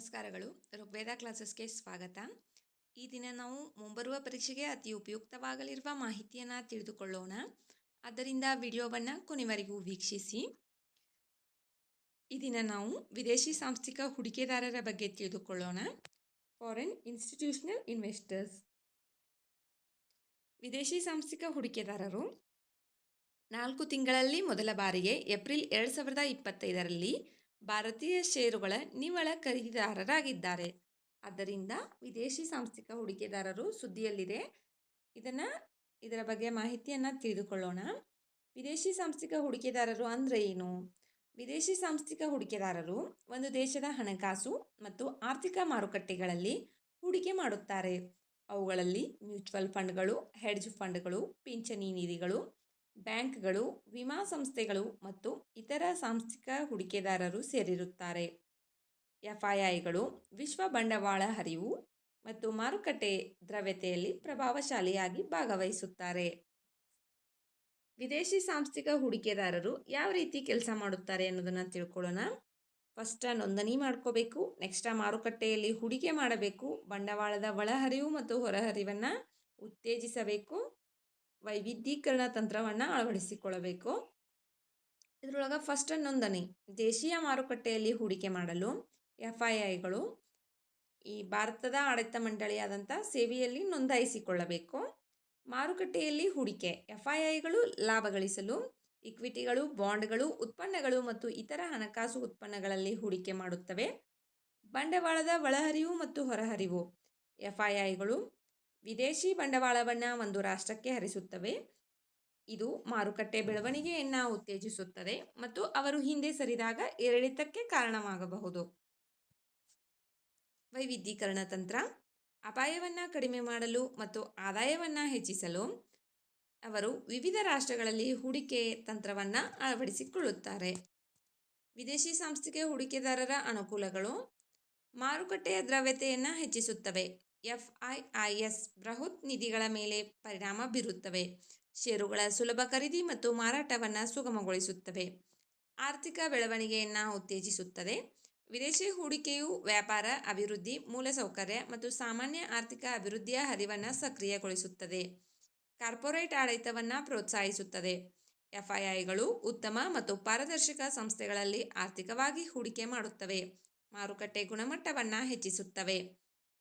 ನಮಸ್ಕಾರಗಳು. ಋಗ್ವೇದ ಕ್ಲಾಸಸ್ಗೆ ಸ್ವಾಗತ. ಈ ದಿನ ನಾವು ಮುಂಬರುವ ಪರೀಕ್ಷೆಗೆ ಅತಿ ಉಪಯುಕ್ತವಾಗಲಿರುವ ಮಾಹಿತಿಯನ್ನು ತಿಳಿದುಕೊಳ್ಳೋಣ. ಆದ್ದರಿಂದ ವಿಡಿಯೋವನ್ನು ಕೊನೆವರೆಗೂ ವೀಕ್ಷಿಸಿ. ಈ ದಿನ ನಾವು ವಿದೇಶಿ ಸಾಂಸ್ಥಿಕ ಹೂಡಿಕೆದಾರರ ಬಗ್ಗೆ ತಿಳಿದುಕೊಳ್ಳೋಣ. Foreign institutional investors. ವಿದೇಶಿ ಸಾಂಸ್ಥಿಕ ಹೂಡಿಕೆದಾರರು 4 ತಿಂಗಳಲ್ಲಿ ಮೊದಲ ಬಾರಿಗೆ ಏಪ್ರಿಲ್ 2025ರಲ್ಲಿ ಭಾರತೀಯ ಷೇರುಗಳ ನಿವ್ವಳ ಖರೀದಿದಾರರಾಗಿದ್ದಾರೆ. ಆದ್ದರಿಂದ ವಿದೇಶಿ ಸಾಂಸ್ಥಿಕ ಹೂಡಿಕೆದಾರರು ಸುದ್ದಿಯಲ್ಲಿದೆ. ಇದರ ಬಗ್ಗೆ ಮಾಹಿತಿಯನ್ನು ತಿಳಿದುಕೊಳ್ಳೋಣ. ವಿದೇಶಿ ಸಾಂಸ್ಥಿಕ ಹೂಡಿಕೆದಾರರು ಅಂದರೆ ಏನು? ವಿದೇಶಿ ಸಾಂಸ್ಥಿಕ ಹೂಡಿಕೆದಾರರು ಒಂದು ದೇಶದ ಹಣಕಾಸು ಮತ್ತು ಆರ್ಥಿಕ ಮಾರುಕಟ್ಟೆಗಳಲ್ಲಿ ಹೂಡಿಕೆ ಮಾಡುತ್ತಾರೆ. ಅವುಗಳಲ್ಲಿ ಮ್ಯೂಚುವಲ್ ಫಂಡ್ಗಳು, ಹೆಡ್ಜ್ ಫಂಡ್ಗಳು, ಪಿಂಚಣಿ ನಿಧಿಗಳು, ಬ್ಯಾಂಕ್ಗಳು, ವಿಮಾ ಸಂಸ್ಥೆಗಳು ಮತ್ತು ಇತರ ಸಾಂಸ್ಥಿಕ ಹೂಡಿಕೆದಾರರು ಸೇರಿರುತ್ತಾರೆ. ಎಫ್ಐಐಗಳು ವಿಶ್ವ ಬಂಡವಾಳ ಹರಿವು ಮತ್ತು ಮಾರುಕಟ್ಟೆ ದ್ರವ್ಯತೆಯಲ್ಲಿ ಪ್ರಭಾವಶಾಲಿಯಾಗಿ ಭಾಗವಹಿಸುತ್ತಾರೆ. ವಿದೇಶಿ ಸಾಂಸ್ಥಿಕ ಹೂಡಿಕೆದಾರರು ಯಾವ ರೀತಿ ಕೆಲಸ ಮಾಡುತ್ತಾರೆ ಅನ್ನೋದನ್ನು ತಿಳ್ಕೊಳ್ಳೋಣ. ಫಸ್ಟ್ ನೋಂದಣಿ ಮಾಡ್ಕೋಬೇಕು. ನೆಕ್ಸ್ಟ್ ಮಾರುಕಟ್ಟೆಯಲ್ಲಿ ಹೂಡಿಕೆ ಮಾಡಬೇಕು. ಬಂಡವಾಳದ ಒಳಹರಿವು ಮತ್ತು ಹೊರಹರಿವನ್ನು ಉತ್ತೇಜಿಸಬೇಕು. ವೈವಿಧ್ಯೀಕರಣ ತಂತ್ರವನ್ನು ಅಳವಡಿಸಿಕೊಳ್ಳಬೇಕು. ಇದರೊಳಗೆ ಫಸ್ಟ್ ನೋಂದಣಿ. ದೇಶೀಯ ಮಾರುಕಟ್ಟೆಯಲ್ಲಿ ಹೂಡಿಕೆ ಮಾಡಲು ಎಫ್ಐಐಗಳು ಈ ಭಾರತದ ಆಡಳಿತ ಮಂಡಳಿಯಾದಂಥ ಸೇವೆಯಲ್ಲಿ ನೋಂದಾಯಿಸಿಕೊಳ್ಳಬೇಕು. ಮಾರುಕಟ್ಟೆಯಲ್ಲಿ ಹೂಡಿಕೆ. ಎಫ್ಐಐಗಳು ಲಾಭ ಗಳಿಸಲು ಇಕ್ವಿಟಿಗಳು, ಬಾಂಡ್ಗಳು, ಉತ್ಪನ್ನಗಳು ಮತ್ತು ಇತರ ಹಣಕಾಸು ಉತ್ಪನ್ನಗಳಲ್ಲಿ ಹೂಡಿಕೆ ಮಾಡುತ್ತವೆ. ಬಂಡವಾಳದ ಒಳಹರಿವು ಮತ್ತು ಹೊರಹರಿವು. ಎಫ್ಐಐಗಳು ವಿದೇಶಿ ಬಂಡವಾಳವನ್ನು ಒಂದು ರಾಷ್ಟ್ರಕ್ಕೆ ಹರಿಸುತ್ತವೆ. ಇದು ಮಾರುಕಟ್ಟೆ ಬೆಳವಣಿಗೆಯನ್ನು ಉತ್ತೇಜಿಸುತ್ತದೆ ಮತ್ತು ಅವರು ಹಿಂದೆ ಸರಿದಾಗ ಏರಿಳಿತಕ್ಕೆ ಕಾರಣವಾಗಬಹುದು. ವೈವಿಧ್ಯೀಕರಣ ತಂತ್ರ. ಅಪಾಯವನ್ನು ಕಡಿಮೆ ಮಾಡಲು ಮತ್ತು ಆದಾಯವನ್ನು ಹೆಚ್ಚಿಸಲು ಅವರು ವಿವಿಧ ರಾಷ್ಟ್ರಗಳಲ್ಲಿ ಹೂಡಿಕೆ ತಂತ್ರವನ್ನು ಅಳವಡಿಸಿಕೊಳ್ಳುತ್ತಾರೆ. ವಿದೇಶಿ ಸಾಂಸ್ಥಿಕ ಹೂಡಿಕೆದಾರರ ಅನುಕೂಲಗಳು. ಮಾರುಕಟ್ಟೆಯ ದ್ರವ್ಯತೆಯನ್ನು ಹೆಚ್ಚಿಸುತ್ತವೆ. ಎಫ್ಐಐಎಸ್ ಬೃಹತ್ ನಿಧಿಗಳ ಮೇಲೆ ಪರಿಣಾಮ ಬೀರುತ್ತವೆ. ಷೇರುಗಳ ಸುಲಭ ಖರೀದಿ ಮತ್ತು ಮಾರಾಟವನ್ನು ಸುಗಮಗೊಳಿಸುತ್ತವೆ. ಆರ್ಥಿಕ ಬೆಳವಣಿಗೆಯನ್ನು ಉತ್ತೇಜಿಸುತ್ತದೆ. ವಿದೇಶಿ ಹೂಡಿಕೆಯು ವ್ಯಾಪಾರ, ಅಭಿವೃದ್ಧಿ, ಮೂಲಸೌಕರ್ಯ ಮತ್ತು ಸಾಮಾನ್ಯ ಆರ್ಥಿಕ ಅಭಿವೃದ್ಧಿಯ ಹರಿವನ್ನು ಸಕ್ರಿಯಗೊಳಿಸುತ್ತದೆ. ಕಾರ್ಪೊರೇಟ್ ಆಡಳಿತವನ್ನು ಪ್ರೋತ್ಸಾಹಿಸುತ್ತದೆ. ಎಫ್ಐಐಗಳು ಉತ್ತಮ ಮತ್ತು ಪಾರದರ್ಶಕ ಸಂಸ್ಥೆಗಳಲ್ಲಿ ಆರ್ಥಿಕವಾಗಿ ಹೂಡಿಕೆ ಮಾಡುತ್ತವೆ. ಮಾರುಕಟ್ಟೆ ಗುಣಮಟ್ಟವನ್ನು ಹೆಚ್ಚಿಸುತ್ತವೆ.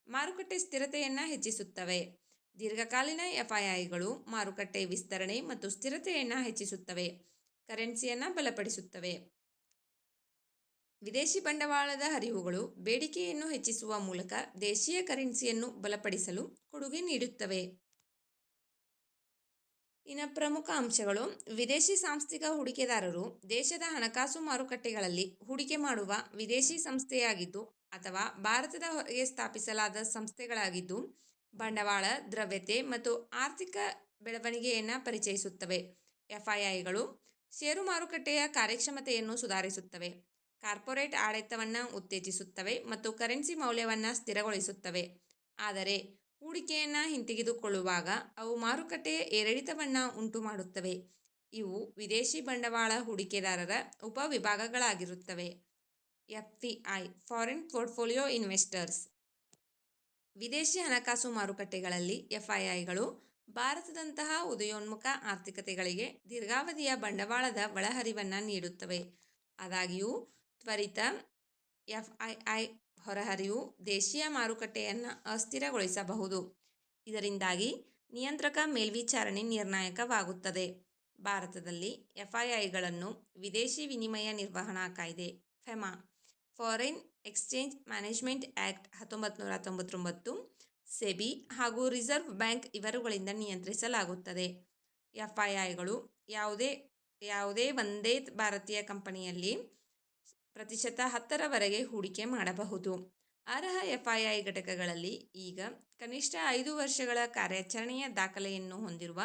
ಮಾರುಕಟ್ಟೆ ಸ್ಥಿರತೆಯನ್ನು ಹೆಚ್ಚಿಸುತ್ತವೆ. ದೀರ್ಘಕಾಲೀನ ಎಫ್ಐಐಗಳು ಮಾರುಕಟ್ಟೆ ವಿಸ್ತರಣೆ ಮತ್ತು ಸ್ಥಿರತೆಯನ್ನು ಹೆಚ್ಚಿಸುತ್ತವೆ. ಕರೆನ್ಸಿಯನ್ನು ಬಲಪಡಿಸುತ್ತವೆ. ವಿದೇಶಿ ಬಂಡವಾಳದ ಹರಿವುಗಳು ಬೇಡಿಕೆಯನ್ನು ಹೆಚ್ಚಿಸುವ ಮೂಲಕ ದೇಶೀಯ ಕರೆನ್ಸಿಯನ್ನು ಬಲಪಡಿಸಲು ಕೊಡುಗೆ ನೀಡುತ್ತವೆ. ಇನ್ನು ಪ್ರಮುಖ ಅಂಶಗಳು. ವಿದೇಶಿ ಸಾಂಸ್ಥಿಕ ಹೂಡಿಕೆದಾರರು ದೇಶದ ಹಣಕಾಸು ಮಾರುಕಟ್ಟೆಗಳಲ್ಲಿ ಹೂಡಿಕೆ ಮಾಡುವ ವಿದೇಶಿ ಸಂಸ್ಥೆಯಾಗಿದ್ದು ಅಥವಾ ಭಾರತದ ಹೊರಗೆ ಸ್ಥಾಪಿಸಲಾದ ಸಂಸ್ಥೆಗಳಾಗಿದ್ದು ಬಂಡವಾಳ, ದ್ರವ್ಯತೆ ಮತ್ತು ಆರ್ಥಿಕ ಬೆಳವಣಿಗೆಯನ್ನು ಪರಿಚಯಿಸುತ್ತವೆ. ಎಫ್ಐಐಗಳು ಷೇರು ಮಾರುಕಟ್ಟೆಯ ಕಾರ್ಯಕ್ಷಮತೆಯನ್ನು ಸುಧಾರಿಸುತ್ತವೆ. ಕಾರ್ಪೊರೇಟ್ ಆಡಳಿತವನ್ನು ಉತ್ತೇಜಿಸುತ್ತವೆ ಮತ್ತು ಕರೆನ್ಸಿ ಮೌಲ್ಯವನ್ನು ಸ್ಥಿರಗೊಳಿಸುತ್ತವೆ. ಆದರೆ ಹೂಡಿಕೆಯನ್ನು ಹಿಂತೆಗೆದುಕೊಳ್ಳುವಾಗ ಅವು ಮಾರುಕಟ್ಟೆಯ ಏರಿಳಿತವನ್ನು ಉಂಟು ಮಾಡುತ್ತವೆ. ಇವು ವಿದೇಶಿ ಬಂಡವಾಳ ಹೂಡಿಕೆದಾರರ ಉಪವಿಭಾಗಗಳಾಗಿರುತ್ತವೆ. ಎಫ್ಪಿಐ ಫಾರಿನ್ ಪೋರ್ಟ್ಫೋಲಿಯೋ ಇನ್ವೆಸ್ಟರ್ಸ್. ವಿದೇಶಿ ಹಣಕಾಸು ಮಾರುಕಟ್ಟೆಗಳಲ್ಲಿ ಎಫ್ಐಐಗಳು ಭಾರತದಂತಹ ಉದಯೋನ್ಮುಖ ಆರ್ಥಿಕತೆಗಳಿಗೆ ದೀರ್ಘಾವಧಿಯ ಬಂಡವಾಳದ ಒಳಹರಿವನ್ನು ನೀಡುತ್ತವೆ. ಆದಾಗ್ಯೂ ತ್ವರಿತ ಎಫ್ಐಐ ಹೊರಹರಿವು ದೇಶೀಯ ಮಾರುಕಟ್ಟೆಯನ್ನು ಅಸ್ಥಿರಗೊಳಿಸಬಹುದು. ಇದರಿಂದಾಗಿ ನಿಯಂತ್ರಕ ಮೇಲ್ವಿಚಾರಣೆ ನಿರ್ಣಾಯಕವಾಗುತ್ತದೆ. ಭಾರತದಲ್ಲಿ ಎಫ್ಐಐಗಳನ್ನು ವಿದೇಶಿ ವಿನಿಮಯ ನಿರ್ವಹಣಾ ಕಾಯ್ದೆ FEMA foreign exchange management act 1999, SEBI ಹಾಗೂ ರಿಸರ್ವ್ ಬ್ಯಾಂಕ್ ಇವರುಗಳಿಂದ ನಿಯಂತ್ರಿಸಲಾಗುತ್ತದೆ. ಎಫ್ಐಐಗಳು ಯಾವುದೇ ಒಂದೇ ಭಾರತೀಯ ಕಂಪನಿಯಲ್ಲಿ %10 ಹೂಡಿಕೆ ಮಾಡಬಹುದು. ಅರ್ಹ ಎಫ್ಐಐ ಘಟಕಗಳಲ್ಲಿ ಈಗ ಕನಿಷ್ಠ 5 ವರ್ಷಗಳ ಕಾರ್ಯಾಚರಣೆಯ ದಾಖಲೆಯನ್ನು ಹೊಂದಿರುವ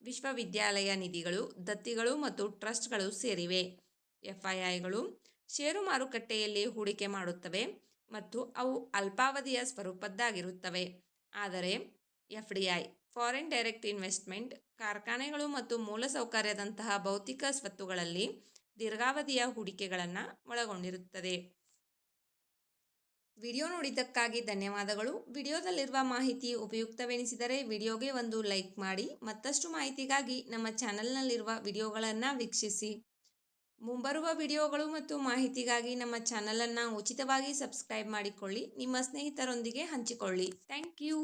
ವಿಶ್ವವಿದ್ಯಾಲಯ ನಿಧಿಗಳು, ದತ್ತಿಗಳು ಮತ್ತು ಟ್ರಸ್ಟ್ಗಳು ಸೇರಿವೆ. ಎಫ್ಐಐಗಳು ಷೇರು ಮಾರುಕಟ್ಟೆಯಲ್ಲಿ ಹೂಡಿಕೆ ಮಾಡುತ್ತವೆ ಮತ್ತು ಅವು ಅಲ್ಪಾವಧಿಯ ಸ್ವರೂಪದ್ದಾಗಿರುತ್ತವೆ. ಆದರೆ ಎಫ್ಡಿಐ ಫಾರಿನ್ ಡೈರೆಕ್ಟ್ ಇನ್ವೆಸ್ಟ್ಮೆಂಟ್ ಕಾರ್ಖಾನೆಗಳು ಮತ್ತು ಮೂಲಸೌಕರ್ಯದಂತಹ ಭೌತಿಕ ಸ್ವತ್ತುಗಳಲ್ಲಿ ದೀರ್ಘಾವಧಿಯ ಹೂಡಿಕೆಗಳನ್ನು ಒಳಗೊಂಡಿರುತ್ತದೆ. ವಿಡಿಯೋ ನೋಡಿದ್ದಕ್ಕಾಗಿ ಧನ್ಯವಾದಗಳು. ವಿಡಿಯೋದಲ್ಲಿರುವ ಮಾಹಿತಿ ಉಪಯುಕ್ತವೆನಿಸಿದರೆ ವಿಡಿಯೋಗೆ ಒಂದು ಲೈಕ್ ಮಾಡಿ. ಮತ್ತಷ್ಟು ಮಾಹಿತಿಗಾಗಿ ನಮ್ಮ ಚಾನಲ್ನಲ್ಲಿರುವ ವಿಡಿಯೋಗಳನ್ನು ವೀಕ್ಷಿಸಿ. ಮುಂಬರುವ ವಿಡಿಯೋಗಳು ಮತ್ತು ಮಾಹಿತಿಗಾಗಿ ನಮ್ಮ ಚಾನಲನ್ನು ಉಚಿತವಾಗಿ ಸಬ್ಸ್ಕ್ರೈಬ್ ಮಾಡಿಕೊಳ್ಳಿ. ನಿಮ್ಮ ಸ್ನೇಹಿತರೊಂದಿಗೆ ಹಂಚಿಕೊಳ್ಳಿ. Thank you.